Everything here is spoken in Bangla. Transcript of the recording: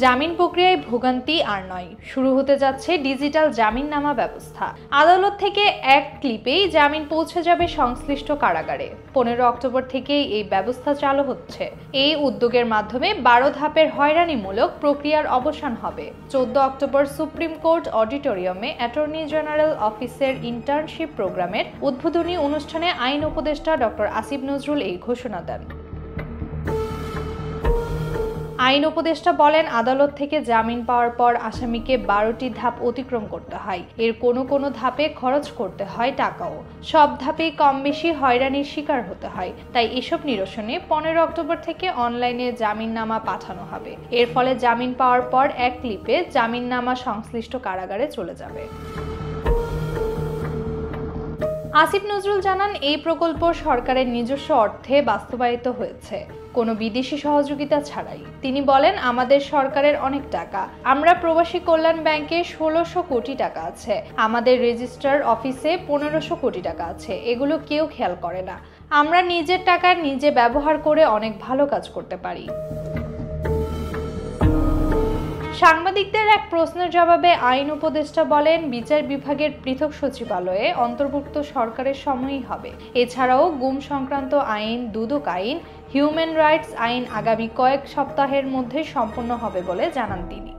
জামিন প্রক্রিয়ায় ভোগান্তি আর নয়, শুরু হতে যাচ্ছে ডিজিটাল জামিননামা ব্যবস্থা। আদালত থেকে এক ক্লিপেই জামিন পৌঁছে যাবে সংশ্লিষ্ট কারাগারে। 15 অক্টোবর থেকেই এই ব্যবস্থা চালু হচ্ছে। এই উদ্যোগের মাধ্যমে 12 ধাপের হয়রানিমূলক প্রক্রিয়ার অবসান হবে। 14 অক্টোবর সুপ্রিম কোর্ট অডিটোরিয়ামে অ্যাটর্নি জেনারেল অফিসের ইন্টার্নশিপ প্রোগ্রামের উদ্বোধনী অনুষ্ঠানে আইন উপদেষ্টা ডক্টর আসিফ নজরুল এই ঘোষণা দেন। আইন উপদেষ্টা বলেন, আদালত থেকে জামিন পাওয়ার পর আসামিকে 12টি ধাপ অতিক্রম করতে হয়। এর কোনো ধাপে খরচ করতে হয় টাকাও। সব ধাপেই কম বেশি হয়রানির শিকার হতে হয়। তাই এসব নিরসনে 15 অক্টোবর থেকে অনলাইনে জামিননামা পাঠানো হবে। এর ফলে জামিন পাওয়ার পর এক ক্লিপে জামিননামা সংশ্লিষ্ট কারাগারে চলে যাবে। আসিফ নজরুল জানান, এই প্রকল্প সরকারের নিজস্ব অর্থে বাস্তবায়িত হয়েছে, কোনো বিদেশি সহযোগিতা ছাড়াই। তিনি বলেন, আমাদের সরকারের অনেক টাকা, আমরা প্রবাসী কল্যাণ ব্যাংকে 1600 কোটি টাকা আছে, আমাদের রেজিস্ট্রার অফিসে 1500 কোটি টাকা আছে, এগুলো কেউ খেয়াল করে না। আমরা নিজের টাকা নিজে ব্যবহার করে অনেক ভালো কাজ করতে পারি। সাংবাদিকদের এক প্রশ্নের জবাবে আইন উপদেষ্টা বলেন, বিচার বিভাগের পৃথক সচিবালয়ে অন্তর্ভুক্ত সরকারের সময়ই হবে। এছাড়াও গুম সংক্রান্ত আইন, দুদক আইন, হিউম্যান রাইটস আইন আগামী কয়েক সপ্তাহের মধ্যে সম্পন্ন হবে বলে জানান তিনি।